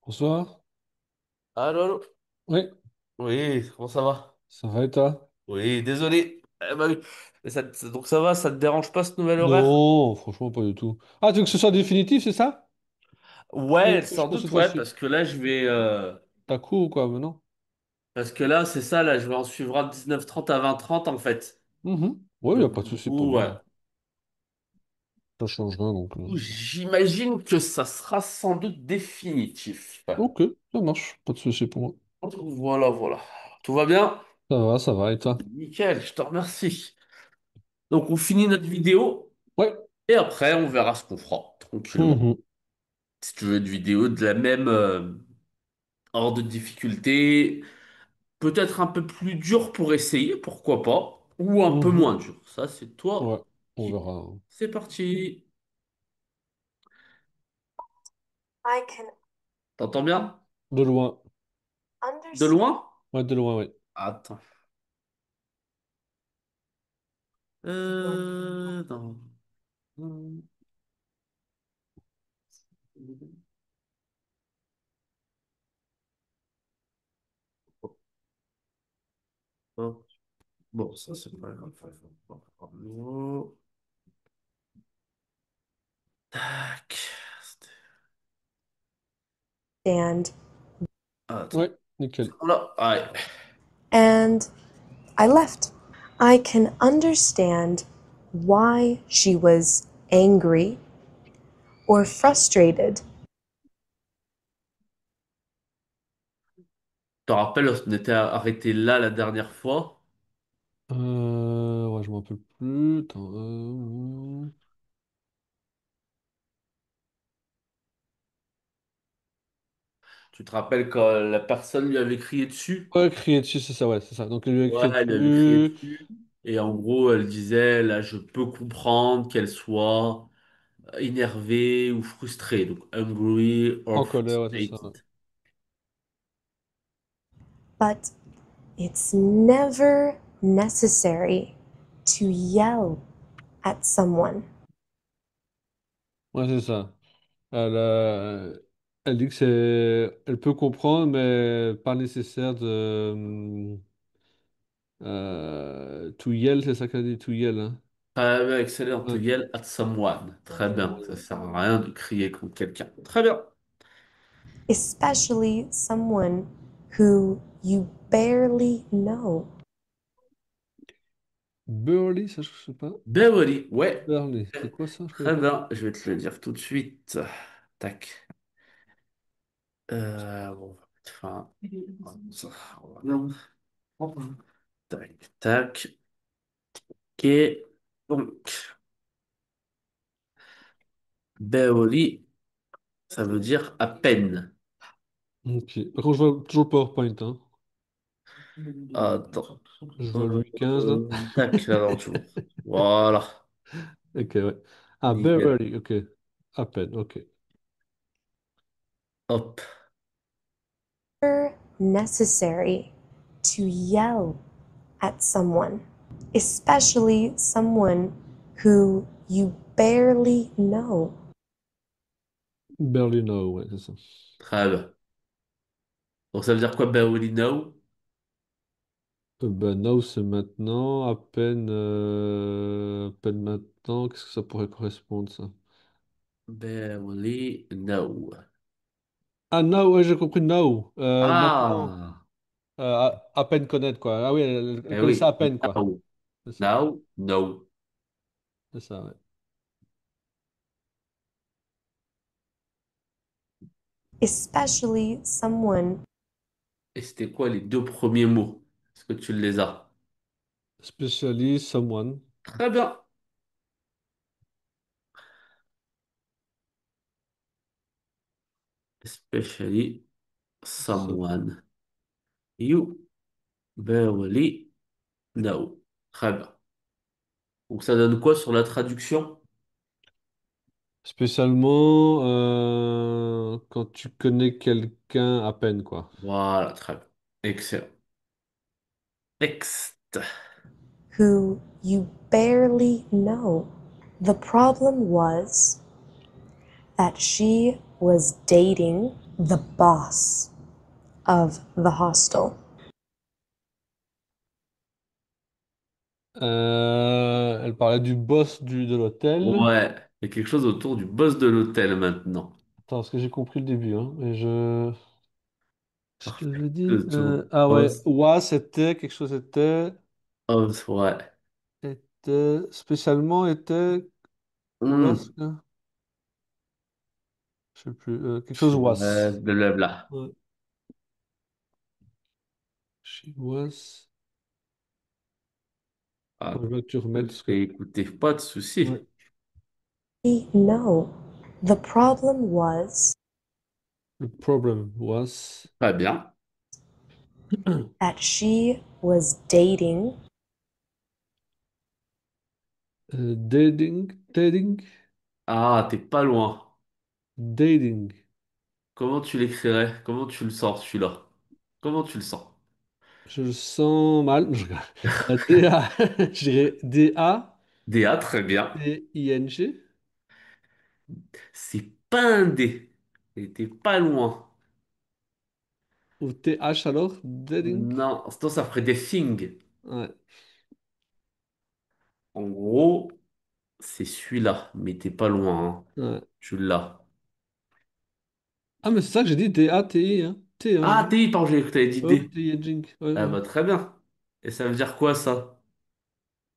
Bonsoir. Allô, allô? Oui, Oui, comment ça va? ça va et toi? Oui, désolé. Oui. Mais donc ça va, ça te dérange pas ce nouvel horaire? Non, franchement, pas du tout. Ah, tu veux que ce soit définitif, c'est ça? Ouais, Que je sans pense cette doute, ouais, fois-ci. parce que là, je vais. T'as cours ou quoi, maintenant? Parce que là, c'est ça, là, je vais en suivre un de 19h30 à 20h30, en fait. Mhm. Ouais, y a Donc, pas de du souci pour coup, moi. ouais. Ça change rien, donc. J'imagine que ça sera sans doute définitif. Ok, ça marche. Pas de souci pour moi. Voilà, voilà. Tout va bien? Ça va, et toi? Nickel, je te remercie. Donc, on finit notre vidéo Ouais. et après, on verra ce qu'on fera, tranquillement. Mhm. Si tu veux une vidéo de la même. Hors de difficulté, peut-être un peu plus dur pour essayer, pourquoi pas, ou un peu Mhm. moins dur. Ça, c'est toi Ouais, on qui. verra. C'est parti. I can T'entends bien? De loin. De understand. loin? Ouais, de loin, oui. Attends. Non. Bon, ça c'est pas grave. Tac. Attends. Ouais, nickel. Là, ouais. And I left. I can understand why she was angry or frustrated. Tu te rappelles, on était arrêté là la dernière fois. Ouais, je m'en rappelle plus. Attends, Tu te rappelles quand la personne lui avait crié dessus? Ouais, crier dessus, c'est ça, ouais, c'est ça. Donc, il lui a Ouais, écrit elle lui avait crié dessus. dessus. Et en gros, elle disait, là, je peux comprendre qu'elle soit énervée ou frustrée. Donc, angry En or colère, ouais, c'est ça. frustrated. But it's never necessary to yell at someone. Ouais, c'est ça. Elle, elle dit que c'est, elle peut comprendre, mais pas nécessaire de to yell, c'est ça qu'elle dit, to yell, hein. Très bien, excellent. To Ouais. yell at someone. Très bien. Ça sert à rien de crier contre quelqu'un. Très bien. Especially someone who you barely know. Burley, ça je sais pas. Beverly, ouais. Burley, c'est quoi ça? Je connais Très pas. bien. Je vais te le dire tout de suite. Tac. Bon, on va mettre fin. Ça, voilà. Tac, tac. Ok. Donc, Beverly, ça veut dire à peine. Ok. Par contre, je vois toujours le PowerPoint, hein. Attends. Je vois Louis XV, là. Tac, là, non, tu vois. Voilà. Ok, ouais. Ah, Nickel. Beverly, ok. À peine, ok. Hop. Never necessary to yell at someone, especially someone who you barely know. Barely know, ouais, c'est ça. Très bien. Donc, ça veut dire quoi, Beverly Now? Bah, now, c'est maintenant. À peine maintenant. Qu'est-ce que ça pourrait correspondre, ça? Beverly Now. Ah, now, ouais, j'ai compris, now. Maintenant. Ah! À peine connaître, quoi. Ah oui, elle Eh connaissait oui. à peine, quoi. Now. C'est ça. Now, no. C'est ça, ouais. Especially someone. Et c'était quoi les deux premiers mots? Est-ce que tu les as? Specialist, someone. Très bien. Especially So- someone you barely know. Très bien. Donc ça donne quoi sur la traduction? Spécialement quand tu connais quelqu'un à peine, quoi. Voilà, très bien. Excellent. Next. who you barely know. The problem was that she was dating the boss of the hostel. Elle parlait du boss de l'hôtel. Ouais, il y a quelque chose autour du boss de l'hôtel maintenant. Attends, parce que j'ai compris le début, hein. Mais je te Parfait. le dis. Autour du Ah ouais, boss wa, c'était quelque chose ouais. spécialement était Hmm. lorsque, je sais plus, quelque chose was. Blablabla. Ouais. She was. Ah, Attends, je veux que tu je remettes ce que. fais écouter, pas de Ouais. souci. No, the problem was Le problem was. Très bien. that she was dating Dating, Ah, t'es pas loin. dating. Comment tu l'écrirais? Comment tu le sens, celui-là? Comment tu le sens? Je le sens mal. Je regarde. D-A, je dirais DA, très bien. D-I-N-G C'est pas un D. Et t'es pas loin. ou T-H alors? Dating? Non, sinon ça ferait des things. Ouais, En gros, c'est celui-là, mais t'es pas loin, hein. ouais. Tu l'as. Ah, mais c'est ça que j'ai dit, D-A-T-I, hein. T, hein, Ah, G. TI, pardon, j'ai cru que t'avais dit Hop, D. T-I-N-G. Ouais, Ah ouais. bah très bien. Et ça veut dire quoi ça?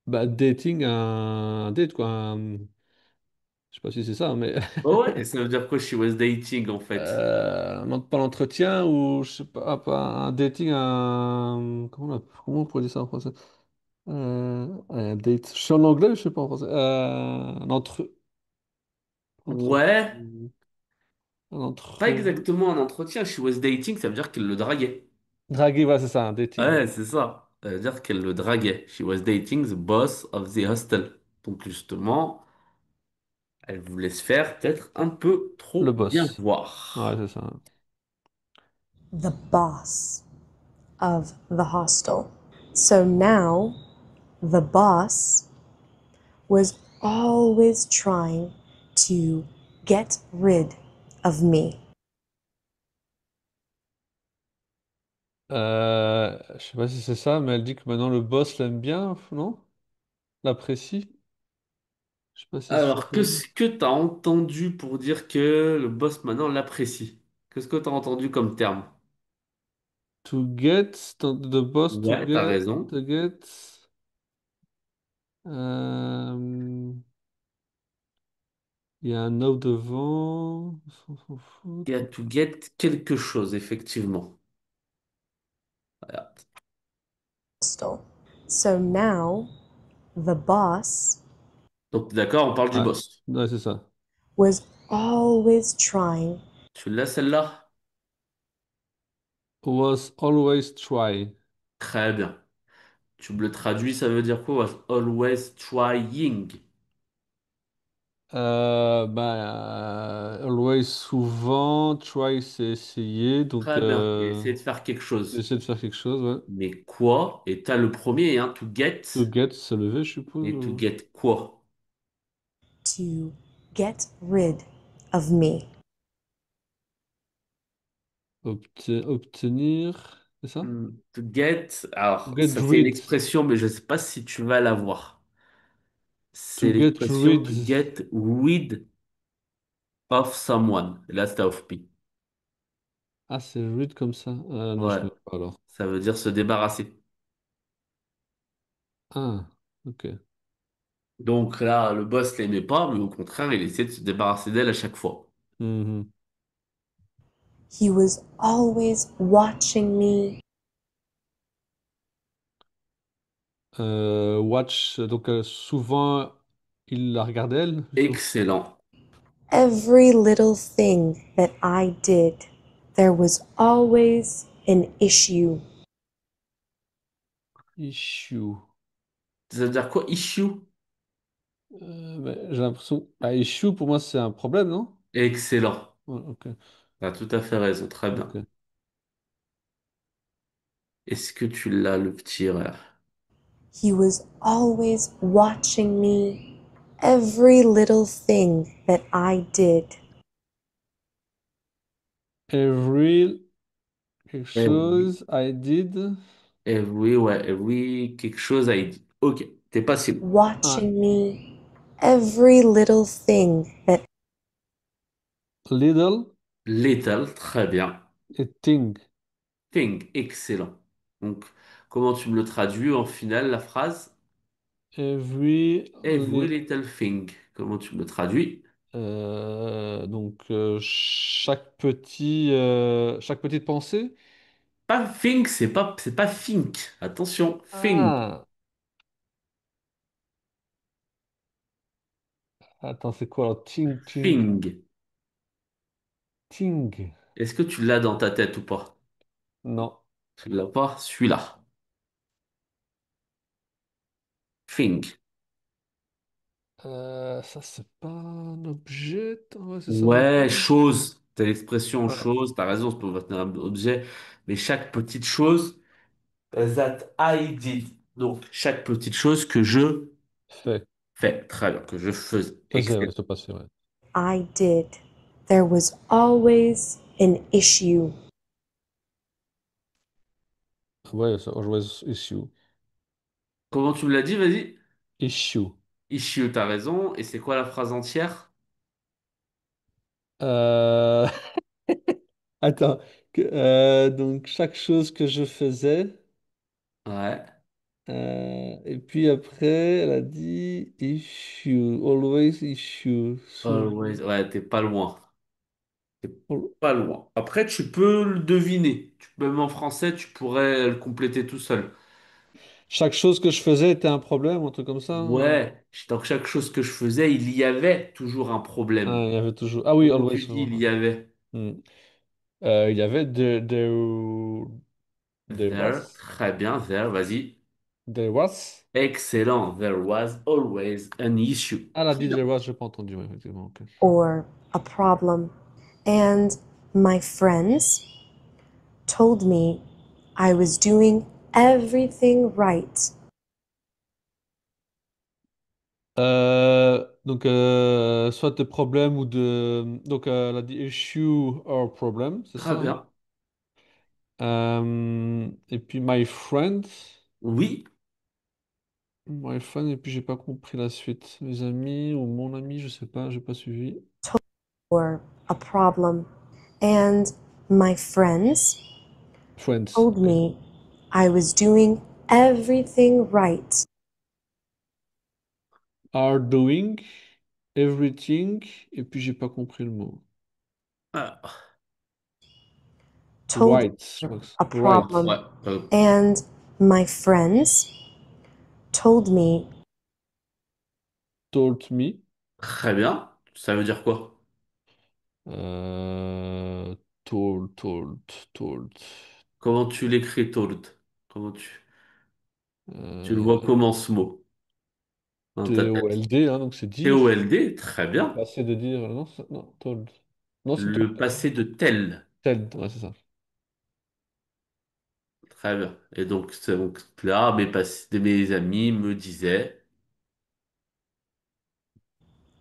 Bah, dating, un date, quoi. Je sais pas si c'est ça, mais Oh ouais, et ça veut dire quoi she was dating en fait? pas l'entretien ou je sais pas un dating, comment on pourrait dire ça en français? Un date. Je suis en anglais, je sais pas en français. Entre, Ouais, un pas entre, exactement un entretien. She was dating, ça veut dire qu'elle le draguait. draguer, ouais, c'est ça, un dating. Ouais, c'est ça. Ça veut dire qu'elle le draguait. She was dating the boss of the hostel. Donc justement, elle voulait se faire peut-être un peu Le trop bien boss. Ouais, voir. c'est ça. the boss of the hostel. So now the boss was always trying to get rid of me. Je sais pas si c'est ça, mais elle dit que maintenant le boss l'aime bien, non? L'apprécie. Je sais pas si c'est Alors, ça. qu'est-ce que t'as entendu pour dire que le boss maintenant l'apprécie? Qu'est-ce que t'as entendu comme terme? To get, the boss Ouais, t'as raison. to get. euh, Il y a un no devant. Sans s'en Get foutre. to get quelque chose, effectivement. Voilà. Hostel. So now the boss Donc, t'es d'accord, on parle du Ouais, boss. ouais, c'est ça. was always trying Tu l'as celle-là? Was always try. Très bien. Tu me le traduis, ça veut dire quoi? Was always trying. Always, souvent, try, c'est essayer. Donc, Très bien. Et essayer de faire quelque chose. essayer de faire quelque chose, ouais. Mais quoi? Et t'as le premier, hein, to get. To get, se lever, je suppose. Et to get quoi? to get rid of me. Obtenir, c'est ça? To get. Alors, Get ça c'est une rid. expression, mais je ne sais pas si tu vas l'avoir. To C'est get l'expression rid. to get rid of someone. Et là, c'est off P. Ah, c'est rid comme ça. Non, je Ouais. connais pas alors. Ça veut dire se débarrasser. Ah, ok. Donc là, le boss l'aimait pas, mais au contraire, il essayait de se débarrasser d'elle à chaque fois. Mhm. He was always watching me Watch, donc souvent, il la regardait elle. Excellent. every little thing that I did. There was always an issue. Issue. Ça veut dire quoi, issue? Mais j'ai l'impression. Ah, issue, pour moi, c'est un problème, non? Excellent. Ouais, ok. T'as tout à fait raison. Très bien. Ok. Est-ce que tu l'as, le petit erreur? He was always watching me, every little thing that I did. Every quelque Eh oui. chose I did. Eh oui, ouais. Eh oui, quelque chose à y dire. Ok. T'es pas si loin. Ah, Watching me, every little thing that little Lethal. Très bien. et thing. Thing. Excellent. Donc, comment tu me le traduis en finale, la phrase? Every Every little thing. Comment tu me le traduis? donc chaque petite pensée. Pas think, c'est pas think. Attention, thing. Ah, attends, c'est quoi alors? Thing. Ting. Est-ce que tu l'as dans ta tête ou pas? Non. Tu l'as pas? Celui-là. Thing. Ça, c'est pas un objet. Ouais, c'est ça, un Ouais, objet. chose. T'as l'expression Ouais, chose, t'as raison, ça peut être un objet, mais chaque petite chose, that I did. Donc, chaque petite chose que je fait. fais. Très bien, que je faisais. Faisait, ouais, Excellent. c'est passé, ouais. I did. There was always an issue. Ouais, ça, always issue. Comment tu me l'as dit, vas-y? Issue. Issue, t'as raison. Et c'est quoi la phrase entière? Euh, Attends. Donc, chaque chose que je faisais. Ouais. Et puis après, elle a dit issue, always issue. Always. Ouais, t'es pas loin. T'es Al- pas loin. Après, tu peux le deviner. Même en français, tu pourrais le compléter tout seul. Chaque chose que je faisais était un problème, un truc comme ça. Ouais, dans chaque chose que je faisais, il y avait toujours un Ah, problème. il y avait toujours. Ah oui, Comment always. tu dis il y avait? Hmm. Il y avait there There, was. très bien, there, vas-y. There was. Excellent, there was always an issue. Ah, elle a Très dit bien. there was, j'ai pas entendu, ouais, effectivement. Ok. Or a problem. And my friends told me I was doing everything right. Donc, soit de problème ou de. Donc, elle a dit issue or problem, c'est ça, Très hein? bien. Et puis, my friend. Oui, My friend, et puis j'ai pas compris la suite. Mes amis ou mon ami, je sais pas, j'ai pas suivi. Or a problem. And my friends Friends, told ok. me I was doing everything right. Are doing everything, et puis j'ai pas compris le mot. ah, Told Right, je crois que a right. ouais, problem. And my friends told me Told me. très bien. Ça veut dire quoi? Euh, told. Comment tu l'écris, told? Comment tu le vois Euh, comment ce mot dans ta tête? T-O-L-D, hein, donc c'est dire. T-O-L-D, très Le bien. passé de dire. Non, non, told. Non, c'est told. Le passé de tel. Tell, ouais, c'est ça. Très bien. Et donc, là, mes amis me disaient,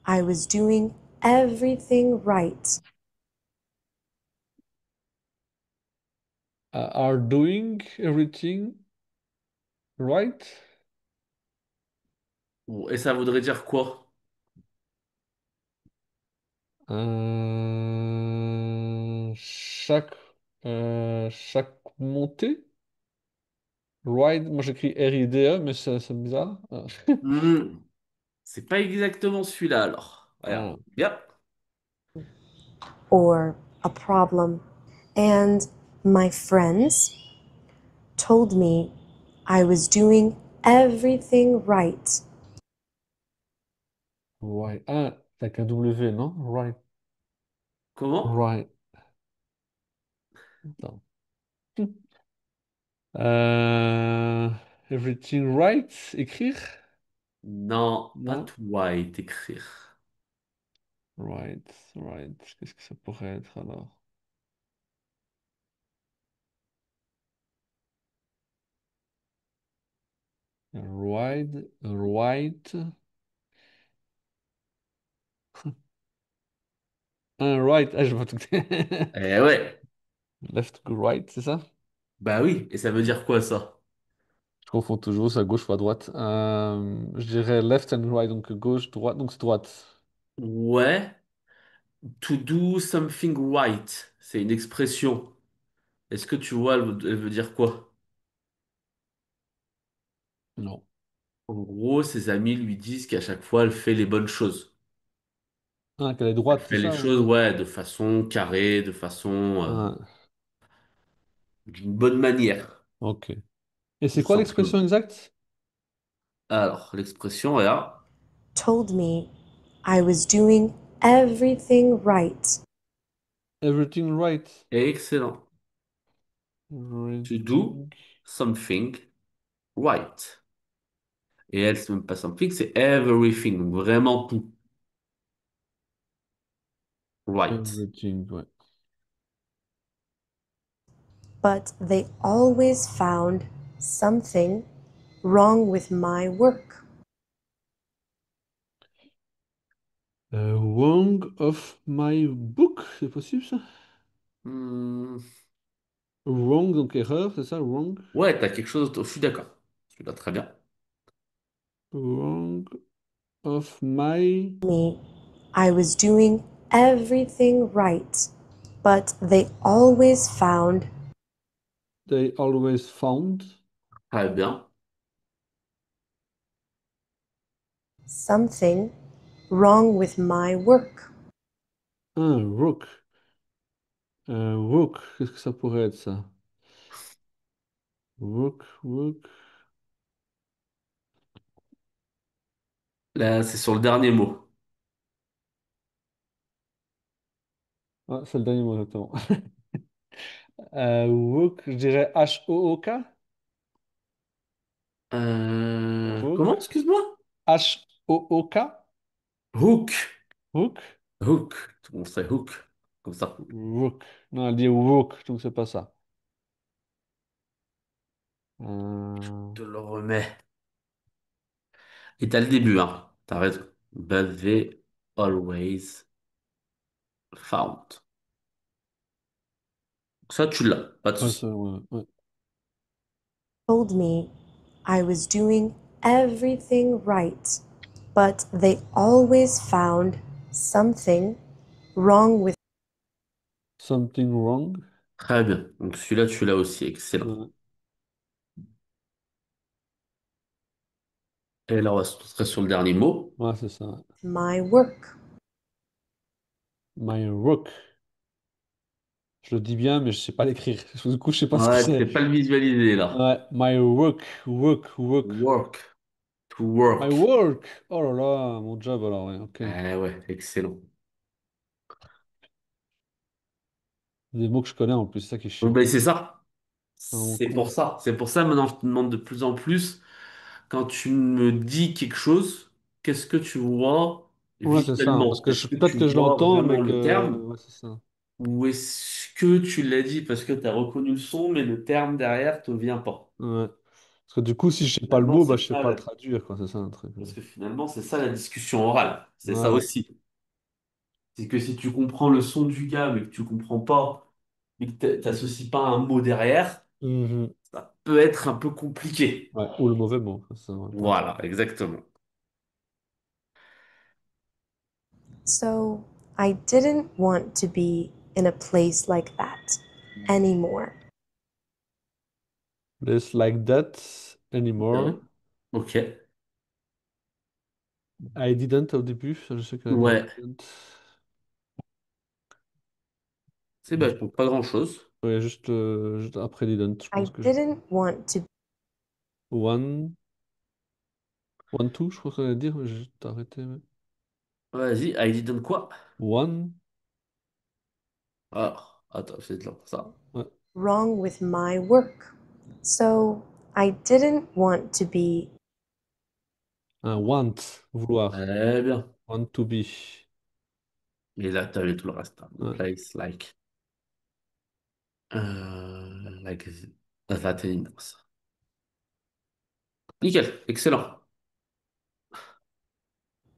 I was doing everything right. Are doing everything right? et ça voudrait dire quoi? Chaque, chaque montée, ride, moi j'écris R-I-D-E, mais c'est bizarre. Hmm, c'est pas exactement celui-là alors. Regarde. Ah, Bien. Or a problem. And my friends told me I was doing everything right. right. Ah, avec un W, non? Right, Comment? right. Attends. Euh, everything right, écrire? Non, pas Non? to white, écrire. Right, right. Qu'est-ce que ça pourrait être alors? Right, right. Un right. Ah, je vois tout. Eh ouais, Left, right, c'est ça? bah oui, et ça veut dire quoi ça? Je confonds toujours, c'est à gauche ou à droite. Je dirais left and right, donc gauche, droite, donc c'est droite. Ouais, to do something right, c'est une expression. Est-ce que tu vois, elle veut dire quoi? Non. En gros, ses amis lui disent qu'à chaque fois, elle fait les bonnes choses. Ah, qu'elle est Elle droite, c'est fait les ça? choses, ouais, de façon carrée, de façon, Ah, d'une bonne manière, ok. Et tout c'est quoi simplement. l'expression exacte? Alors, l'expression est là. Told me I was doing everything right. Everything right. Excellent. To do Everything. something right. Et elle, c'est même pas something, c'est everything. Donc vraiment tout. Right. Everything, ouais. But they always found something wrong with my work. Wrong of my book, c'est possible ça? Hmm, Wrong, donc erreur, c'est ça? Wrong? ouais, t'as quelque chose. Je suis d'accord. Celui-là, très bien. Wrong of my. Me, I was doing everything right, but they always found They always found. Très bien. something wrong with my work. Un rook. Rook, qu'est-ce que ça pourrait être ça? Rook, rook. Là, c'est sur le dernier mot. Ah, c'est le dernier mot, exactement. Rook, je dirais H-O-O-K. Comment, Rook. excuse-moi? H-O-O-K. Hook. Rook. Hook. Tout le monde sait hook. Comme ça. Rook. Non, elle dit rook, donc c'est pas ça. Euh, Je te le remets. Et t'as le début, hein. T'as raison. But they always found. Ça, tu l'as. Pas de ouais, ça, souci. ouais, ouais. Told me I was doing everything right, but they always found something wrong with Something wrong. Très bien. Donc celui-là, tu l'as aussi. Excellent. Ouais, Et là, on va se concentrer sur le dernier mot. ouais, c'est ça. my work. My rook. Je le dis bien, mais je sais pas l'écrire. Du coup, je sais pas ce que Ouais, tu c'est. sais pas le visualiser, là. Ouais, my rook, rook, rook. Work. To My work. work. Oh là là, mon job alors, ouais, ok. Eh ouais, excellent. Des mots que je connais en plus, c'est ça qui est Bon, chiant. ben, c'est ça. C'est vraiment C'est cool. pour ça. C'est pour ça, maintenant, je te demande de plus en plus, quand tu me dis quelque chose, qu'est-ce que tu vois Ouais, c'est ça, hein, parce visuellement? que Est-ce que peut-être tu que je vois l'entends, vraiment mais le que. terme? Ouais, c'est ça. Ou est-ce que tu l'as dit parce que tu as reconnu le son, mais le terme derrière te vient pas? Ouais. Parce que du coup, si je sais pas le Finalement, mot, c'est bah, je sais ça, pas le traduire, quoi. C'est ça un truc. parce que finalement, c'est ça la discussion orale. C'est Ouais, ça ouais. aussi. C'est que si tu comprends le son du gars, mais que tu comprends pas, et que t'associes pas un mot derrière, Mhm. ça peut être un peu compliqué. Ouais, ou le mauvais mot, c'est ça, ouais, par exemple. Voilà, exactement. So I didn't want to be in a place like that anymore. Less like that Ouais. anymore. Ok. I didn't au début, ça, je sais qu'elle a dit I Ouais. didn't. C'est bête, donc pas grand-chose. Ouais, juste après didn't, je I pense que je. didn't want to One, one, two, je crois qu'elle allait dire, mais j'ai juste arrêté. Ouais. Vas-y, I didn't quoi? One, Alors, attends, c'est là pour ça. ouais. wrong with my work. So I didn't want to be Un want, vouloir. Très bien. Want to be. Et là, t'avais tout le reste, hein. Ouais. Place like that in us. Nickel, excellent.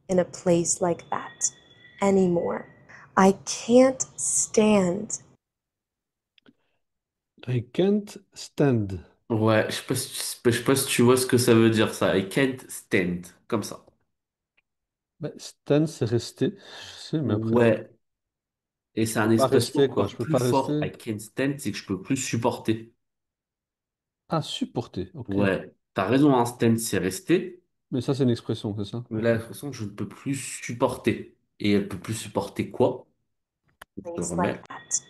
In a place like that anymore. I can't stand I can't stand. Ouais, je sais pas si tu vois ce que ça veut dire ça. I can't stand. Comme ça. Bah, stand, c'est rester. Je sais, mais après, Ouais. Et c'est je une peux pas expression rester, quoi. Je encore peux plus pas fort. rester. I can't stand, c'est que je peux plus supporter. Ah, supporter. Ok. Ouais. T'as raison, un stand, c'est rester. Mais ça, c'est une expression, c'est ça? Mais là, l'expression, je ne peux plus supporter. Et elle peut plus supporter quoi? a Je le place like remets. that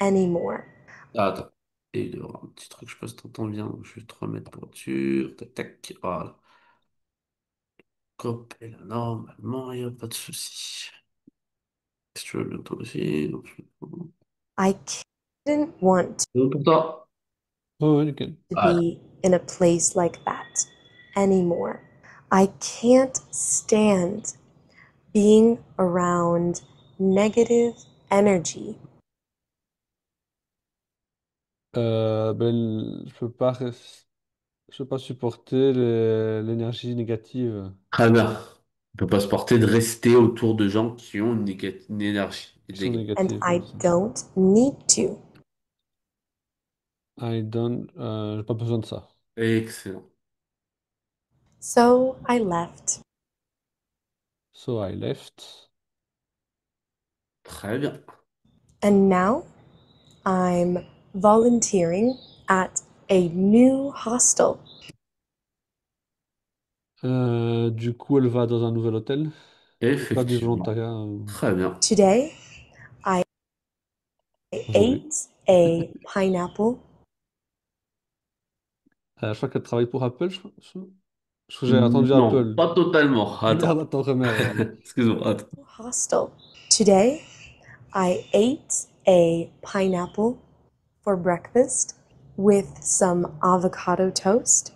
anymore. Ah, attends. Et il doit y avoir un petit truc, je sais pas si t'entends bien. Donc, je vais te remettre pour être sûr. Tac, tac. Voilà. Hop, et là, normalement, il n'y a pas de souci. Si tu veux bien toi aussi. Donc, I didn't want c'est bon pour toi? Oh, ouais, nickel. to Voilà. be in a place like that anymore. I can't stand being around negative energy. Je peux pas supporter l'énergie négative. Très bien. On peut pas se porter de rester autour de gens qui ont une énergie Qui sont négative. And négatives. Ouais, I don't need to. J'ai pas besoin de ça. Excellent. So I left. So I left. Très bien. And now I'm volunteering at a new hostel. Du coup, elle va dans un nouvel hôtel. C'est pas du Effectivement. volontariat Très bien. Today I aujourd'hui. ate a pineapple Je crois qu'elle travaille pour Apple. Je crois que j'ai entendu Non, Apple. pas totalement. Merde, Attends. attends, remets. Excuse-moi. Attends. hostel. Today I ate a pineapple for breakfast with some avocado toast.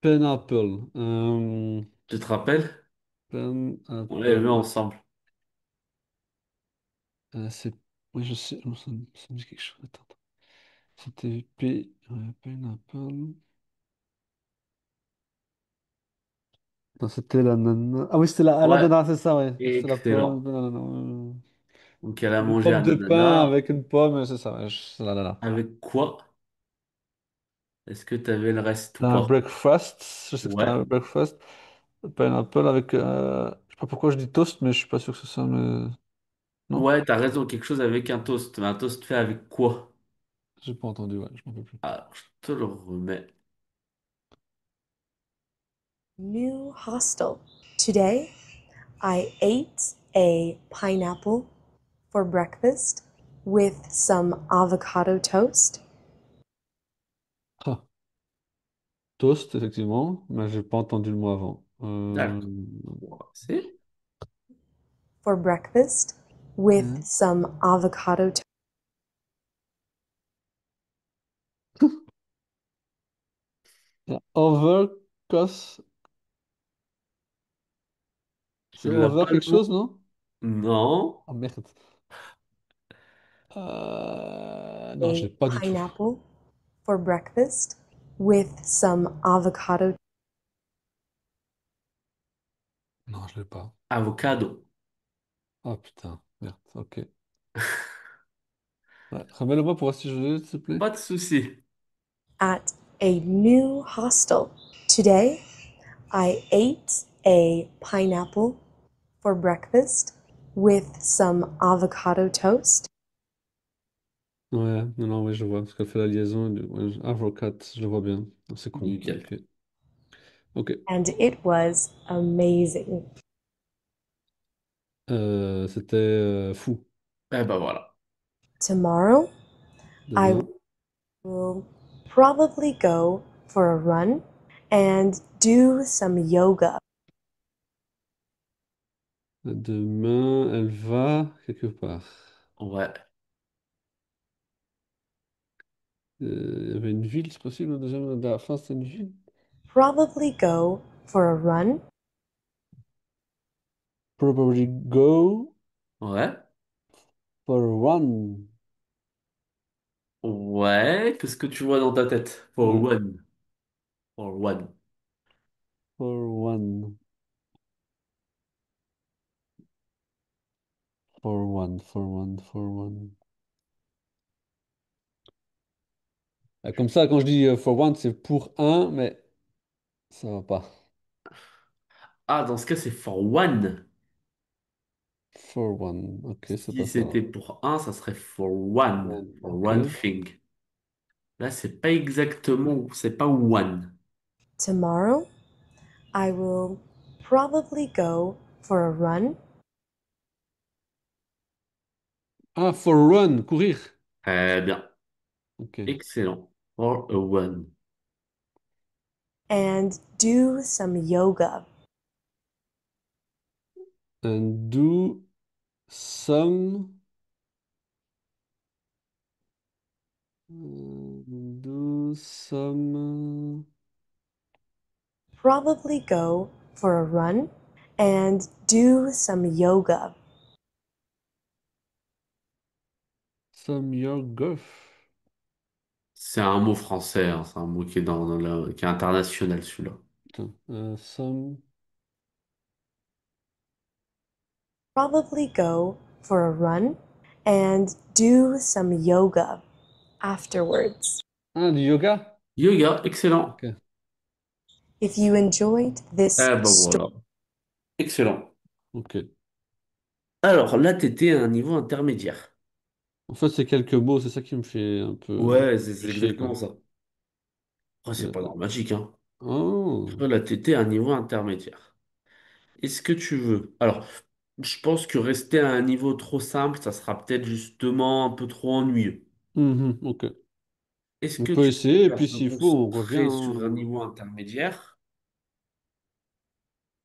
Pineapple. Tu te rappelles? On l'avait vu Pineapple. ensemble. C'est. Oui, je sais. Ça me dit quelque chose. Attends, attends. C'était Pineapple. Non, c'était la nana. Ah oui, c'était la Ouais. nana, c'est ça, ouais. C'était la pomme. Excellent. Nanana. Donc elle a Une mangé pomme un de pain ananas. avec une pomme, c'est ça, ouais, c'est la nana. Avec quoi? Est-ce que tu avais le reste ou Un pas? breakfast, je sais que c'était Ouais. un breakfast. Pineapple avec. Je sais pas pourquoi je dis toast, mais je suis pas sûr que c'est ça, mais. Non? Ouais, t'as raison, quelque chose avec un toast. Mais un toast fait avec quoi? J'ai pas entendu, ouais, je m'en rappelle plus. Alors, je te le remets. New hostel. Today I ate a pineapple for breakfast with some avocado toast. Ah, toast, effectivement, mais j'ai pas entendu le mot avant. D'accord. C'est For breakfast with Hein. some avocado toast. Overcos, tu c'est l'as over pas le quelque mot? chose, non? Non. Ah merde. Non, je A l'ai pas du tout. pineapple for breakfast with some avocado. Non, je l'ai pas. Avocado. Ah putain, merde, ok. Ouais, remets-le-moi pour voir si je l'ai, s'il te plaît. Pas de souci. At a new hostel. Today I ate a pineapple for breakfast with some avocado toast. Ouais, non, non, oui, je vois, parce qu'elle fait la liaison. Ouais, Avocat, je le vois bien. Ah, c'est con. Nickel. Ok. Ok. And it was amazing. C'était fou. Eh ben voilà. Tomorrow I Demain. will probably go for a run and do some yoga. Demain, elle va quelque part. Ouais. Il y avait une ville, c'est possible, déjà, à la fin, c'était une ville. probably go for a run. Probably go Ouais. for a run. Ouais. Qu'est-ce que tu vois dans ta tête? For Ouais. one. For one. For one. For one. For one. For one. Comme ça, quand je dis for one, c'est pour un, mais ça va pas. Ah, dans ce cas, c'est for one. For one. Ok, c'est Si pas ça. c'était pour un, ça serait for one. One. For Ok. one thing. Là, c'est pas exactement, c'est pas one. Tomorrow, I will probably go for a run Ah, for run, courir. Très bien. Ok. Excellent. For a one. and do some yoga. And do some. Do some. Probably go for a run and do some yoga. Some your golf. C'est un mot français, hein, c'est un mot qui est qui est international, celui-là. Putain. Some. Probably go for a run and do some yoga afterwards. Ah, du yoga? Yoga, excellent. Ok. If you enjoyed this Eh ben story, voilà. Excellent. Ok. Alors là, t'étais à un niveau intermédiaire. En fait, c'est quelques mots, c'est ça qui me fait un peu Ouais, c'est chier, exactement quoi. ça. Après, c'est Euh, pas dramatique, hein. Oh. Après, là, t'étais à un niveau intermédiaire. Est-ce que tu veux? Alors, je pense que rester à un niveau trop simple, ça sera peut-être justement un peu trop ennuyeux. Mhm, ok. Est-ce On que peut tu essayer, et préfères puis te s'il faut, on revient, concentrer sur un hein. niveau intermédiaire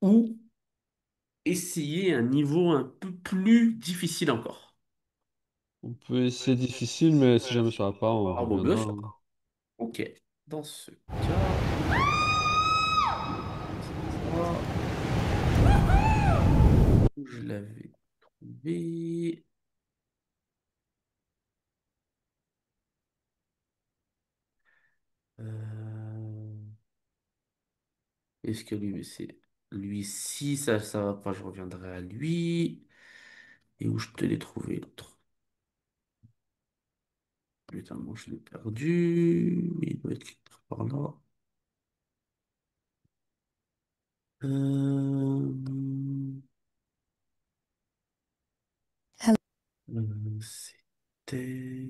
ou essayer un niveau un peu plus difficile encore? On peut essayer difficile, mais si jamais ça va pas, on Ah bon, bien reviendra, sûr. hein. Ok. Dans ce cas, ça, où je l'avais trouvé. Euh, Est-ce que lui, c'est lui, si ça va pas, je reviendrai à lui. Et où je te l'ai trouvé l'autre? Putain, moi je l'ai perdu. Il doit être quelque part là. Euh, hello, C'était.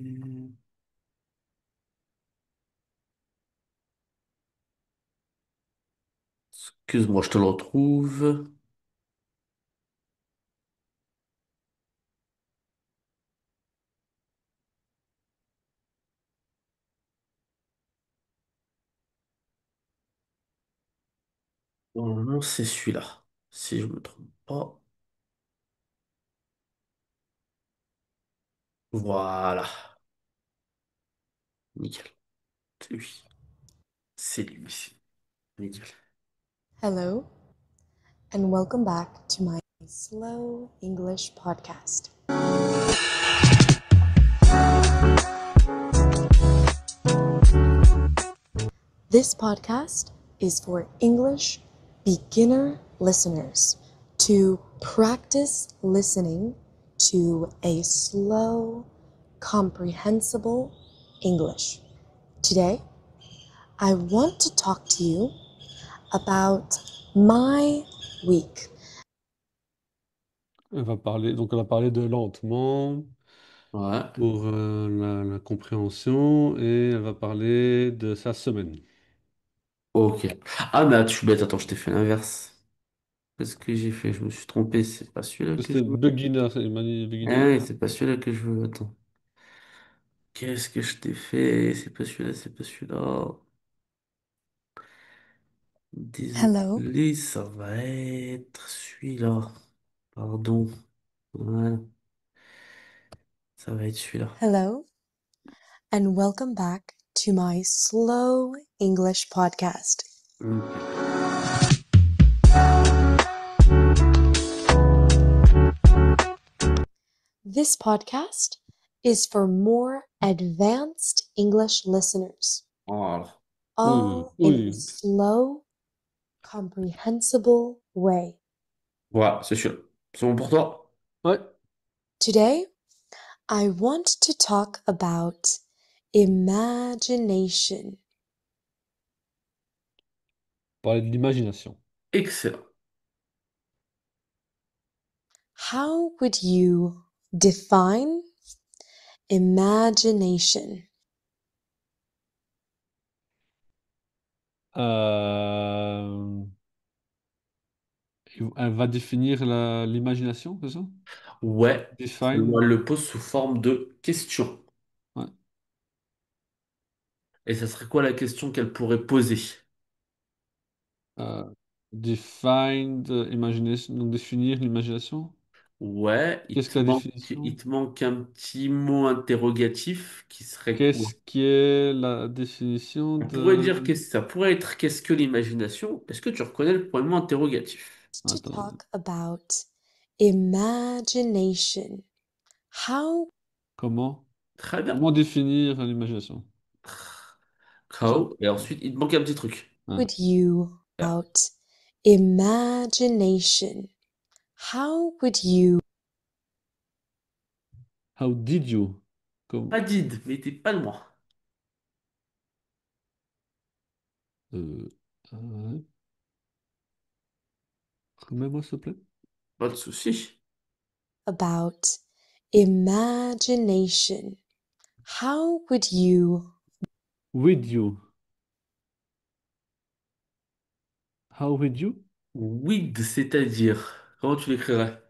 Excuse-moi, je te le retrouve. Normalement, c'est celui-là. Si je me trompe pas. Voilà. Nickel. C'est lui. C'est lui. Nickel. hello, and welcome back to my slow English podcast. This podcast is for English beginner listeners to practice listening to a slow, comprehensible English. Today, I want to talk to you about my week. Elle a parlé de lentement Ouais. pour la compréhension et elle va parler de sa semaine. Ok. Ah, mais tu bête, attends, je t'ai fait l'inverse. Qu'est-ce que j'ai fait? Je me suis trompé. C'est pas celui-là que je C'était veux. beginner, Ah beginner. oui, c'est pas celui-là que je veux. Attends. Qu'est-ce que je t'ai fait? C'est pas celui-là, c'est pas celui-là. Hello. Désolé, ça va être celui-là. Pardon. Voilà, ça va être celui-là. Hello, and welcome back to my slow English podcast. Ok. This podcast is for more advanced English listeners, Alors, Oui, all in a oui. slow, comprehensible way. voilà, c'est sûr. C'est bon pour toi? Ouais, Today, I want to talk about imagination. parler de l'imagination. Excellent. How would you define imagination? Euh, Elle va définir l'imagination, c'est ça? Ouais, seulement elle Define. le pose sous forme de question. Ouais. Et ça serait quoi la question qu'elle pourrait poser? Euh, Defined imagination, donc définir l'imagination. Ouais, Qu'est-ce que la il définition? te manque un petit mot interrogatif qui serait quoi? Qu'est-ce qui est la définition On pourrait de... dire que ça pourrait être qu'est-ce que l'imagination? Est-ce que tu reconnais le premier mot interrogatif? To Attends, talk about imagination. How Très bien. comment définir l'imagination? Ça? Cow. Et ensuite, il te manque un petit truc. Ouais. would you Yeah. about imagination? How would you How did you? Comme, Pas did, mais t'es pas loin. euh, remets-moi s'il te plaît. Pas de souci. about imagination? How would you With you. How with you? With, c'est-à-dire. Comment tu l'écrirais?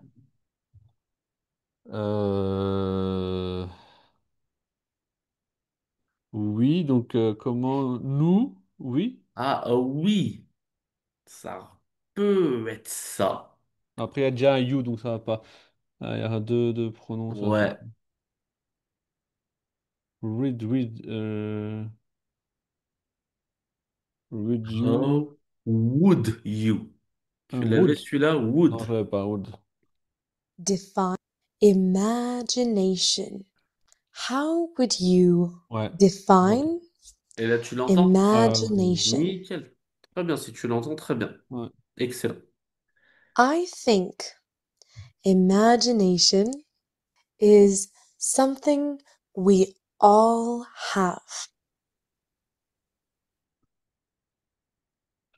Euh, oui, donc comment nous? Oui. Ah, oui. Ça peut être ça. Après, il y a déjà un you, donc ça va pas. Il y aura deux prononciations. Ouais. Read you. How would you? Tu l'avais Would. celui-là? Non, Would. je l'avais pas, would. define imagination? How would you Ouais. Ok. define Et là, tu l'entends? imagination? Nickel. Très bien, si tu l'entends, très bien. Ouais. Excellent. I think imagination is something we all have.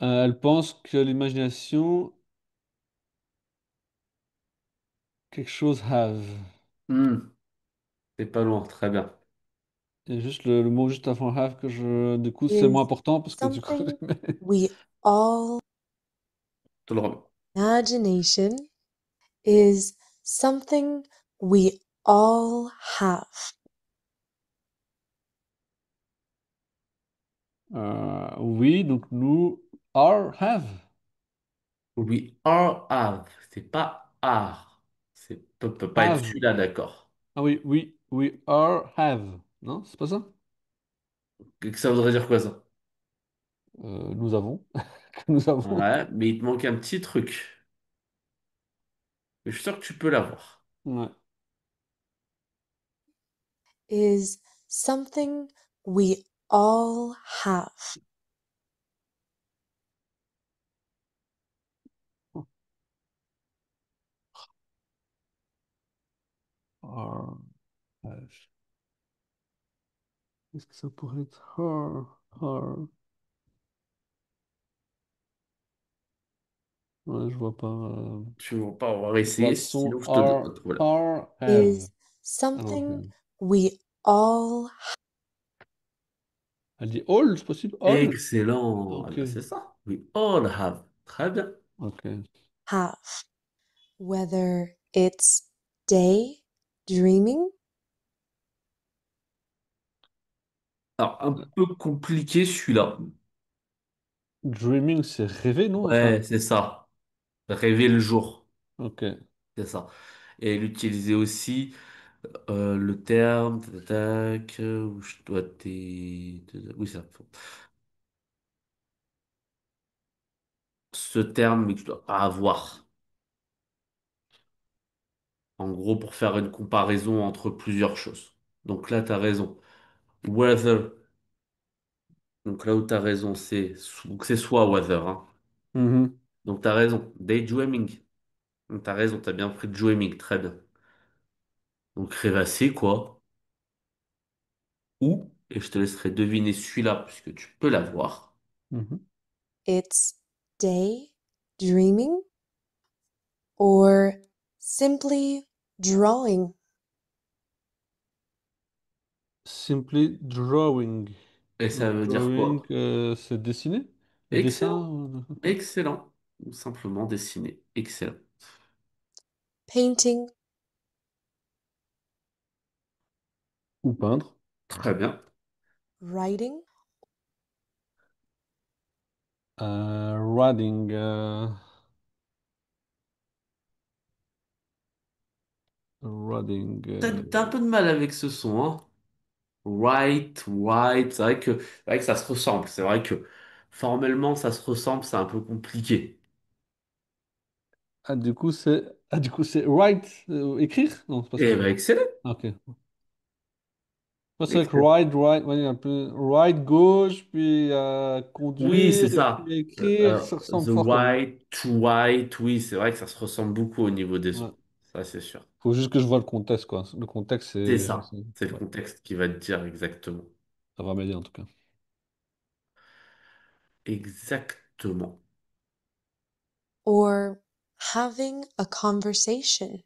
Elle pense que l'imagination, quelque chose have. Hmm, c'est pas loin, très bien. Il y a juste le mot juste avant have que je... Du coup, c'est le moins Is important parce que du coup... something we all Je te le remets. imagination is something we all have. Oui, donc nous... Are, have. We all have. C'est pas are. C'est peut pas être Have. celui-là, d'accord. Ah oui, oui, we are, have. Non, c'est pas ça? Que ça voudrait dire quoi ça? Nous avons. Que nous avons. Ouais, mais il te manque un petit truc. Mais je suis sûr que tu peux l'avoir. Ouais. Is something we all have. Are, have. Est-ce que ça pourrait être her, her? Ouais, je vois pas. Tu veux pas, on va Je vois essayer, le son sinon je te donne are, un truc. Voilà. are, have. Is Ah non, something we all elle dit all, c'est possible? All? Excellent. Ah Ok. ben, c'est ça. We all have. Très bien. Ok. have. Whether it's day dreaming, Alors, un peu compliqué celui-là. Dreaming, c'est rêver, non? Enfin, Ouais, c'est ça. Rêver le jour. ok. C'est ça. Et elle utilisait aussi le terme, tac, où je dois oui, ça. ce terme, mais que tu dois pas avoir. En gros, pour faire une comparaison entre plusieurs choses. Donc là, tu as raison. Weather. Donc là où tu as raison, donc c'est soit weather, hein. Mhm. Donc tu as raison. Daydreaming. Donc tu as raison, tu as bien pris dreaming. Très bien. Donc rêvasser, quoi. Ou, et je te laisserai deviner celui-là, puisque tu peux l'avoir. Mhm. It's day dreaming or simply drawing. Simply drawing. Et ça Donc, veut dire drawing, quoi? c'est dessiner? Le Excellent. dessin? Excellent. Ou simplement dessiner. Excellent. Painting, Ou peindre. Très bien. writing, Riding. Riding. T'as un peu de mal avec ce son, hein? Right, white. C'est vrai que ça se ressemble. C'est vrai que formellement, ça se ressemble. C'est un peu compliqué. Du coup, c'est write, écrire? Non, c'est pas ça. Eh ben, excellent. Ah, ok. Moi, c'est vrai que Excellent. ride, ride, ouais, il y a un peu ride gauche, puis Oui, c'est conduire, et puis ça. écrire, ça ressemble The fort quand même. white, to white. Oui, c'est vrai que ça se ressemble beaucoup au niveau des sons. Ouais. Ça, c'est sûr. Faut juste que je vois le contexte, quoi. Le contexte, C'est ça. C'est le ouais, contexte qui va te dire exactement. ça va m'aider en tout cas. Exactement. or having a conversation.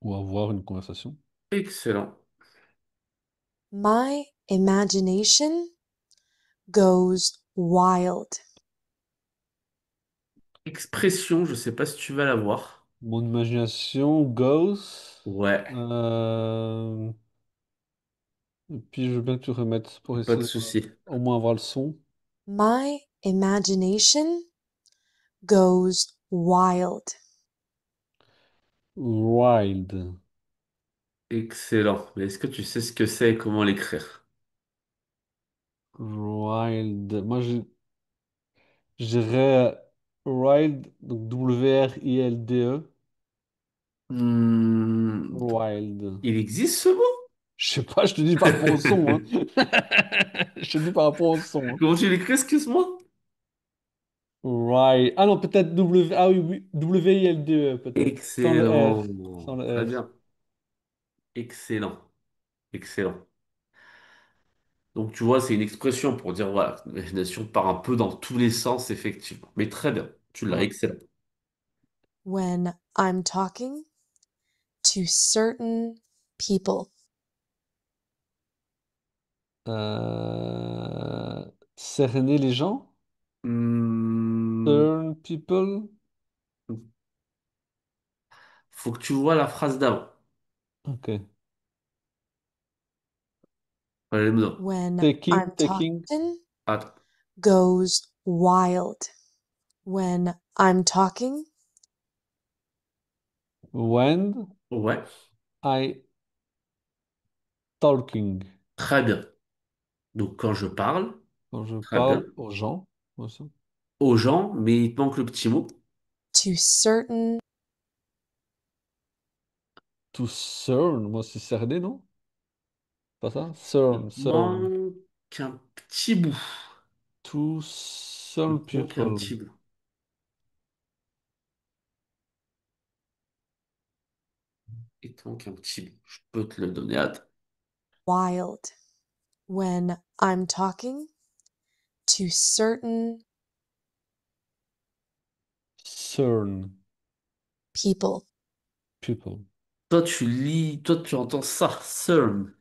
Ou avoir une conversation. Excellent. My imagination goes wild Expression, je sais pas si tu vas la voir. Mon imagination goes. Ouais, Euh, Et puis, je veux bien que tu remettes pour pas de essayer de souci. au moins avoir le son. My imagination goes wild Wild. Excellent. Mais est-ce que tu sais ce que c'est et comment l'écrire? Wild. Moi, je dirais Wild, donc Wilde. Hmm, Wild. il existe ce mot? Je sais pas, je te dis par rapport au son, hein. Je te dis par rapport au son, hein. Comment tu l'écris, excuse-moi? Wild. Ah non, peut-être W. Ah oui, oui, Wilde, peut-être. Sans le R. Sans Excellent. Très le R. bien. Excellent. Excellent. Donc tu vois, c'est une expression pour dire, voilà, l'imagination part un peu dans tous les sens, effectivement. Mais très bien. Tu l'as, Ouais. excellent. when I'm talking to certain people. Cerner les gens. Hmm, Turn people. faut que tu vois la phrase d'avant. Ok. Allez, non. When Taking, I'm taking. talking Attends. goes wild. When I'm talking When Ouais, I talking. très bien. Donc quand je parle, Quand je très bien, parle aux gens. Comme ça. aux gens, mais il te manque le petit mot. to certain To cern. Moi, c'est cerner, non? Pas ça? Il Cern, te cern. manque un petit bout. To Il cern te manque un people. petit bout. Il te manque un petit bout. Je peux te le donner. Attends. wild. When I'm talking to certain Cern people. people. Toi tu entends ça, CERN.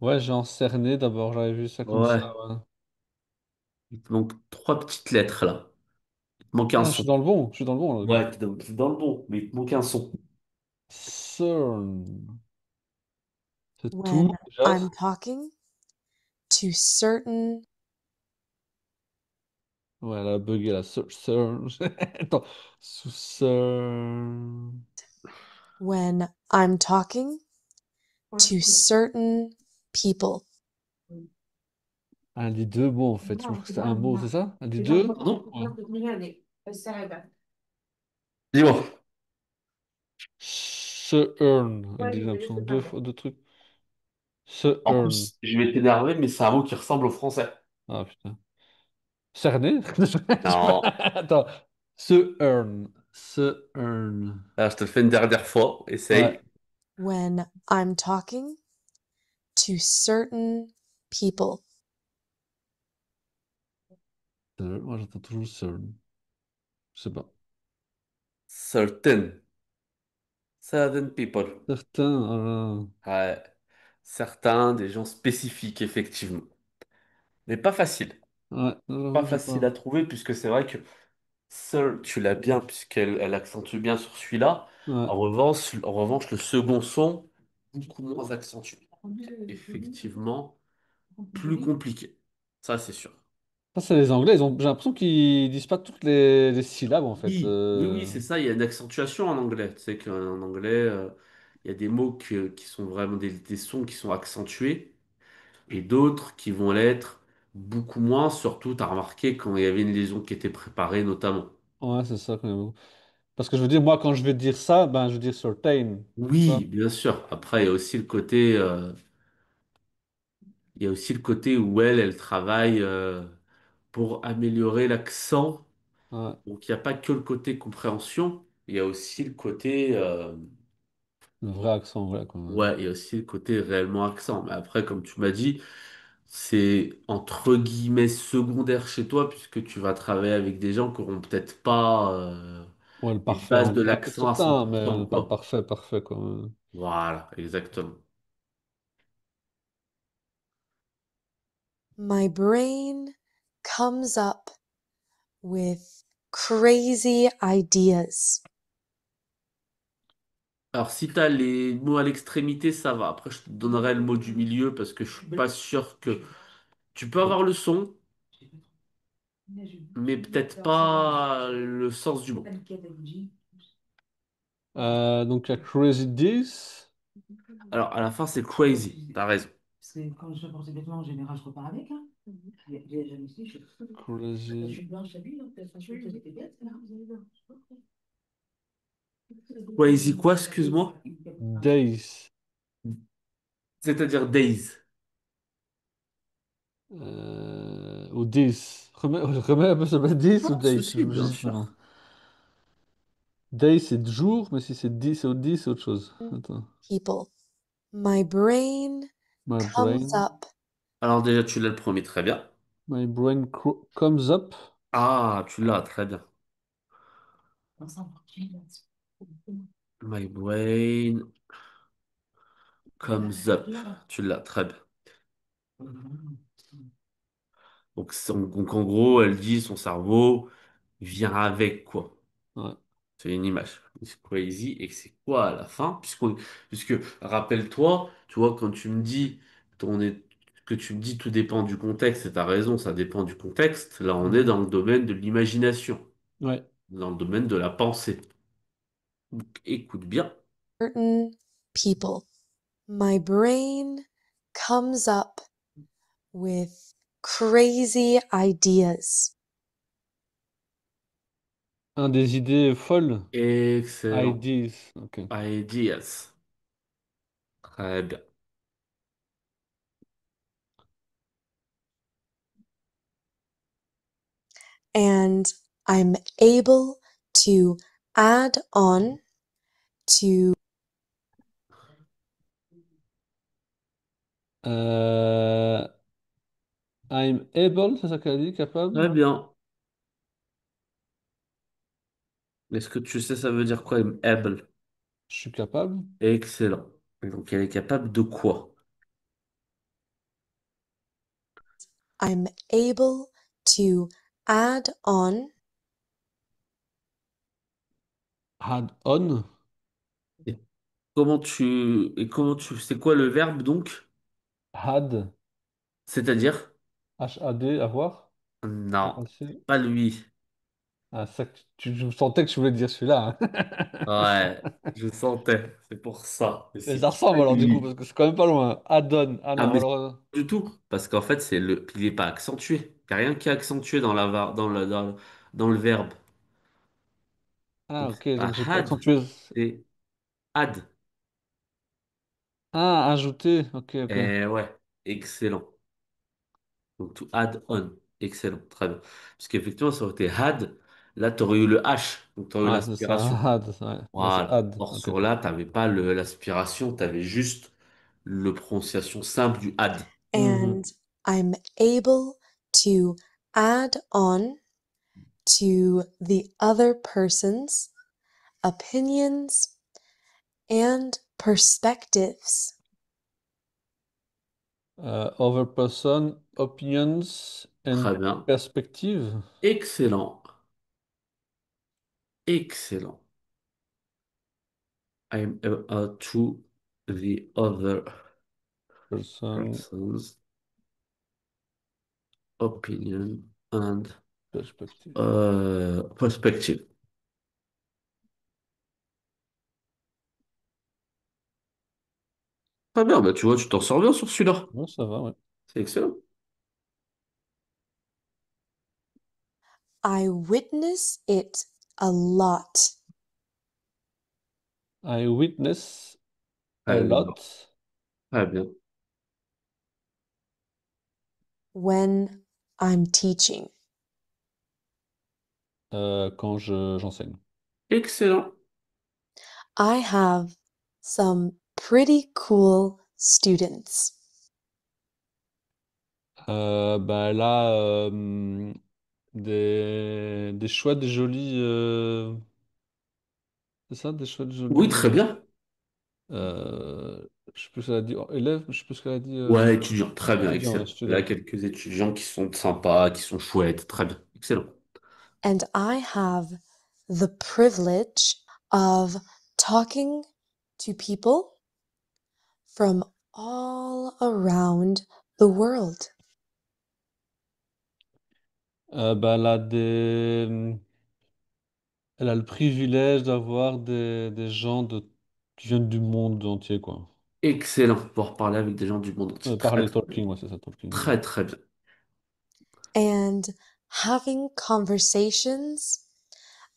Ouais, j'ai en cerné d'abord. J'avais vu ça comme ça. Ouais. Ouais. Il te manque trois petites lettres là. Il te manque un Ah, je son. suis dans le bon. Je suis dans le bon, là, ok. Ouais, t'es dans le bon, mais il te manque un son. Cern. C'est tout, When déjà. I'm talking to certain Ouais, elle a bugué la Cern. Attends. Sous Cern. when I'm talking to certain people. Elle dit deux mots en fait. Je me crois que c'est un mot, c'est ça? Elle dit deux? Pardon? Ouais. Dis-moi. Se earn. Elle dit, j'ai l'impression deux fois, deux trucs. Se En earn. plus, je vais t'énerver, mais c'est un mot qui ressemble au français. Ah putain. Cerné? Je sais pas. Non. Attends. Se earn. Se earn. Alors, je te le fais une dernière fois. Ouais. Essaye. When I'm talking to certain people. Moi j'entends toujours se earn. Je sais pas. Certain. Certain people. Certains. Ouais. Certains, des gens spécifiques, effectivement. Mais pas facile. Ouais, Pas j'avoue, j'ai facile à pas. trouver, puisque c'est vrai que seul, tu l'as bien, elle accentue bien sur celui-là. Ouais. En revanche, le second son, beaucoup moins accentué. Effectivement, plus compliqué. Ça, c'est sûr. Ça, c'est les Anglais. J'ai l'impression qu'ils disent pas toutes les syllabes en fait. Oui, oui, oui, c'est ça. Il y a une accentuation en anglais. Tu sais qu'en anglais, il y a des mots qui sont vraiment des sons qui sont accentués et d'autres qui vont l'être beaucoup moins. Surtout, tu as remarqué quand il y avait une liaison qui était préparée, notamment. Ouais, c'est ça quand même. Parce que je veux dire, moi, quand je vais dire ça, ben, je veux dire certain. Tu vois? Oui, bien sûr. Après, il y a aussi le côté où elle travaille pour améliorer l'accent. Ouais, Donc, il n'y a pas que le côté compréhension, il y a aussi le côté, le vrai accent, ouais, quoi. ouais, il y a aussi le côté réellement accent. Mais après, comme tu m'as dit, c'est entre guillemets secondaire chez toi, puisque tu vas travailler avec des gens qui n'auront peut-être pas Ouais, le une parfait. base de Ah, peut-être l'accent à certain, mais 100%, pas le quoi. parfait, parfait, quoi. Voilà, exactement. My brain comes up with crazy ideas. Alors, si tu as les mots à l'extrémité, ça va. Après, je te donnerai le mot du milieu parce que je suis pas sûr que tu peux avoir le son, mais peut-être pas le sens du mot. Donc, il y a Crazy This. Alors, à la fin, c'est crazy. T'as raison. Crazy Crazy quoi, excuse-moi? Days. C'est-à-dire days. Ou This. Remets un peu sur le This Pas ou de Days. souci, bien J'hésite maintenant. sûr. Days, c'est jour, mais si c'est 10, c'est au 10, c'est autre chose. Attends. People. My brain My comes brain. up Alors déjà, tu l'as le premier, très bien. My brain comes up. Ah, tu l'as, très bien. My brain comes up. Tu l'as, très bien. Donc, en gros, elle dit son cerveau vient avec quoi? Ouais. C'est une image. C'est crazy et que c'est quoi à la fin? Puisque rappelle-toi, tu vois, quand tu me dis que tu me dis tout dépend du contexte, et t'as raison, ça dépend du contexte. Là, on est Mhm. dans le domaine de l'imagination, Ouais. dans le domaine de la pensée. Donc, écoute bien. certain people. My brain comes up with crazy ideas. Un des idées folles. Excellent. Ideas. Ok. Ideas. Très bien. And I'm able to add on to Euh, I'm able, c'est ça qu'elle dit, capable? Très bien. Est-ce que tu sais ça veut dire quoi, able? Je suis capable. Excellent. Et donc, elle est capable de quoi? I'm able to add on Had on. Et c'est quoi le verbe donc? Had. C'est-à-dire? Had, avoir. Non, A-C. pas lui. Ah, ça, je sentais que tu voulais dire celui-là, hein. Ouais, je sentais, c'est pour ça. Mais Mais c'est ça pas ressemble alors du coup, lui. parce que c'est quand même pas loin. Addon. Ah Ah, non, mais alors. du tout, parce qu'en fait, il est pas accentué. Il n'y a rien qui est accentué dans le verbe. Ah, Donc, ok, c'est pas donc j'ai pas had, accentué. c'est had. Ah, ajouté. Ok, ok. Et ouais, excellent. Donc, to add on. Excellent, très bien. Parce qu'effectivement, ça aurait été had, là, tu aurais eu le H, donc tu aurais eu Ouais, c'est ça. l'aspiration. Add. Ouais. Là, c'est Voilà. add. Or, Ok. sur là, tu n'avais pas l'aspiration, tu avais juste le prononciation simple du had. And Mhm. I'm able to add on to the other person's opinions and perspectives. Other person, opinions and Très bien. perspective. Excellent. Excellent. I'm to the other Person, person's opinion and perspective. perspective. Très bien, bah tu vois, tu t'en sors bien sur celui-là. Ouais, ça va, ouais. C'est excellent. I witness it a lot I witness a Très bien. lot Très bien. when I'm teaching. quand j'enseigne. Excellent. I have some pretty cool students. Bah là, des chouettes, jolis. C'est ça, des chouettes, Oui, jolis. très bien. Je sais plus ce qu'elle a dit. Élèves, je sais plus ce qu'elle a dit. Ouais, étudiant. Très bien, Étudiants, ouais, excellent. Là, étudiants. quelques étudiants qui sont sympas, qui sont chouettes. Très bien. Excellent. And I have the privilege of talking to people from all around the world. Bah, elle a le privilège d'avoir des gens qui viennent du monde entier, quoi. Excellent. Pouvoir parler avec des gens du monde entier. Très, Parler très bien. talking, ouais, c'est ça, talking. Ouais. Très, très bien. And having conversations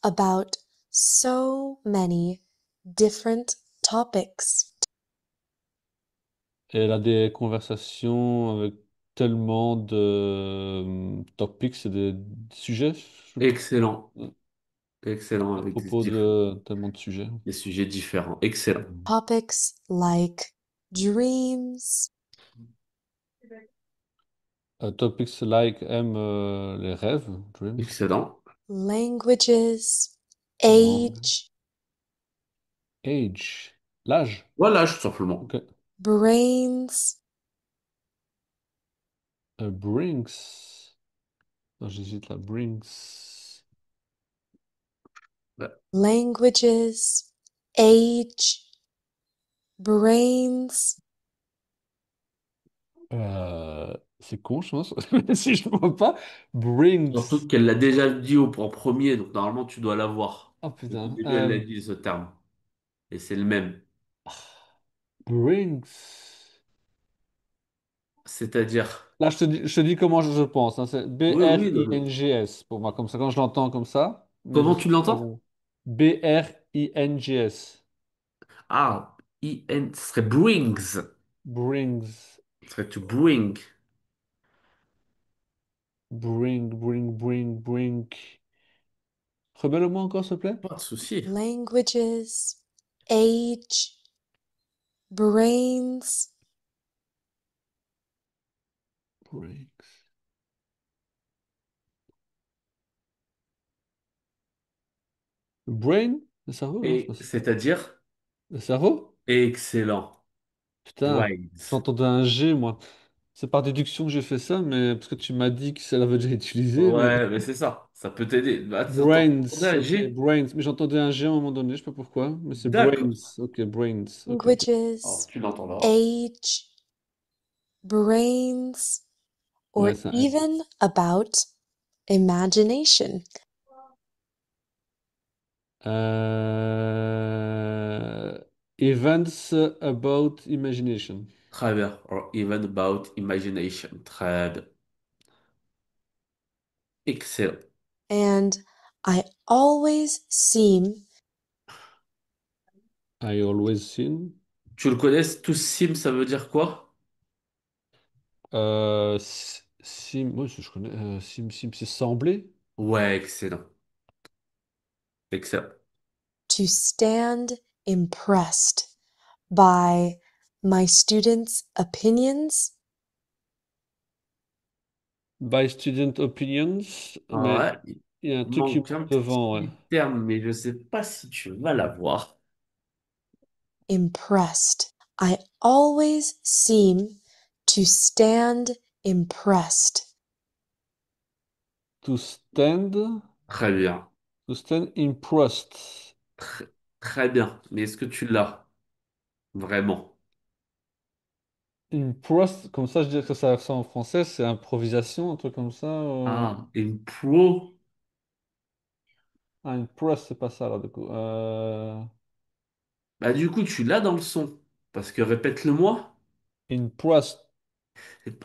about so many different topics. Et elle a des conversations avec tellement de topics et des sujets, Excellent. euh, Excellent à avec propos de tellement de sujets. des sujets différents. Excellent. Topics like dreams, Topics like aime les rêves, dreams, Excellent. languages, langue, age, age, l'âge. Voilà, tout simplement. Ok. brains, Brings. Non, j'hésite là. Brings. Ouais. languages, age, brains, C'est con, je pense. Si je ne vois pas. Brings. Surtout qu'elle l'a déjà dit en premier, donc normalement tu dois l'avoir. Oh Au putain. début, elle l'a dit ce terme. Et c'est le même. Brings. C'est-à-dire. Là, je te dis comment je pense, hein. C'est Oui, oui, non, non. Brings pour moi, comme ça, quand je l'entends comme ça. Mais je Comment sais tu pas l'entends? bon. Brings. Ah, I-N, ce serait brings. Brings. Ce serait to bring. Bring. Rebelle-moi encore, s'il te plaît. Pas de souci. languages, age, brains, Brings. Brain? Le cerveau? Non, c'est pas Et ça. c'est-à-dire Le cerveau? excellent. Putain, Brains. j'entendais un G, moi. C'est par déduction que j'ai fait ça, mais parce que tu m'as dit que ça l'avait déjà utilisé, mais. Ouais, mais c'est ça. Ça peut t'aider. Bah, t'entendais Brains, un ok, G? brains. Mais j'entendais un G à un moment donné, je sais pas pourquoi, mais c'est brains. D'accord. Ok, brains. Ok, ok. Alors, languages, tu l'entends là. age, brains, Ouais, or ça aide. even about imagination. Euh, Events about imagination. Très bien. Or even about imagination. Très bien. Excellent. And I always seem I always seen. Tu le connais, tout sim, ça veut dire quoi? Sim, moi je connais. Sim, c'est sembler. Ouais, excellent. Excellent. to stand impressed by my students' opinions. By student opinions. Mais Ouais, il y a un il truc qui manque manque un devant, ouais. petit terme, mais je sais pas si tu vas l'avoir. Impressed. I always seem to stand impressed. To stand. Très bien. To stand impressed. Très, très bien. Mais est-ce que tu l'as? Vraiment? Impressed, comme ça je dirais que ça en français, c'est improvisation, un truc comme ça. Ah, une pro? Ah, impressed, c'est pas ça alors du coup. Bah, du coup, tu l'as dans le son. Parce que répète-le-moi. Impressed.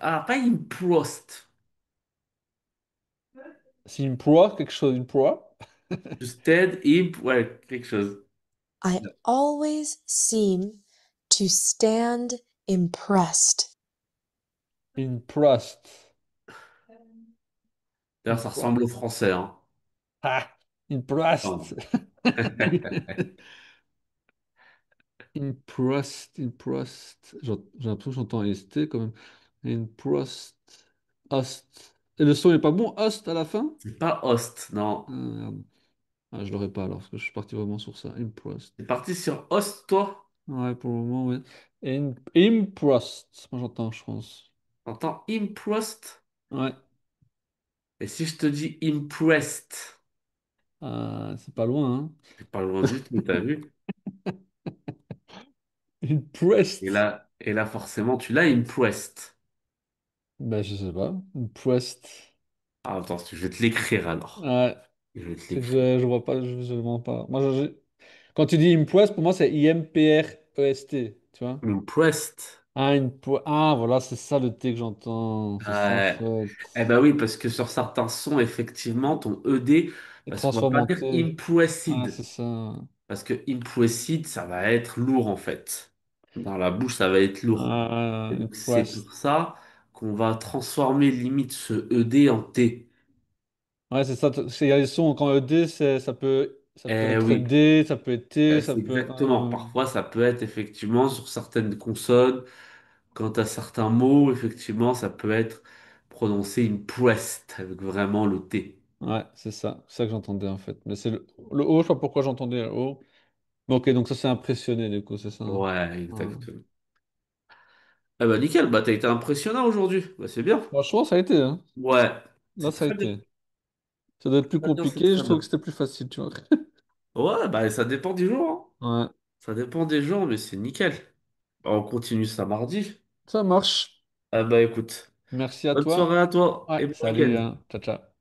Ah, pas improst. C'est une proie, quelque chose, une proie. Instead, ouais, quelque chose. I always seem to stand impressed. Impressed. D'ailleurs, ça ressemble au Impressed. français, hein. Ah, impressed. Pardon. Impressed, impressed. J'ai l'impression que j'entends un ST quand même. Impressed. Host. Et le son est pas bon, host à la fin? C'est pas host, Ah, non. merde. Ah, je l'aurais pas alors, parce que je suis parti vraiment sur ça. Impressed. T'es parti sur host, toi? Ouais, pour le moment, ouais. Impressed. Moi j'entends, je pense. T'entends improst? Ouais. Et si je te dis impressed? C'est pas loin, hein. C'est pas loin du tout, t'as vu? Impressed. Et là, forcément, tu l'as impressed. Ben, je sais pas. Impressed. Ah, attends, je vais te l'écrire alors. Ouais. Je vais te C'est que l'écrire. je vois pas, je ne mens pas. Moi, quand tu dis impressed, pour moi, c'est IMPREST. Tu vois? Impressed. Ah, voilà, c'est ça le T que j'entends. C'est ça, en Ouais. fait. Eh ben oui, parce que sur certains sons, effectivement, ton ED, Et parce qu'on va transforme pas en dire T. Ah, impressed, c'est ça. parce que impressed, ça va être lourd en fait. Dans la bouche, ça va être lourd. Et donc c'est Impressed. pour ça qu'on va transformer limite ce ED en T. Ouais, c'est ça. Il y a les sons, quand ED, ça peut Eh être oui, D, ça peut être T, ça c'est peut. exactement. Parfois, ça peut être effectivement sur certaines consonnes, quant à certains mots, effectivement, ça peut être prononcé impressed avec vraiment le T. Ouais, c'est ça que j'entendais en fait. Mais c'est le O, je sais pas pourquoi j'entendais le O. Mais ok, donc ça c'est impressionné du coup, c'est ça. Ouais, Ouais. exactement. Ah bah nickel, bah t'as été impressionnant aujourd'hui. Bah c'est bien. Franchement, ça a été, hein. Ouais, Là, c'est ça a très bien. été. Ça doit être plus Très bien, c'est compliqué, je très trouve que bien. c'était plus facile, tu vois. Ouais, bah ça dépend du jour, hein. Ouais, Ça dépend des jours, mais c'est nickel. Bah, on continue ça mardi. ça marche. Ah bah écoute, Merci à bonne soirée toi. à toi Ouais, et bon salut, week-end. hein. Ciao, ciao.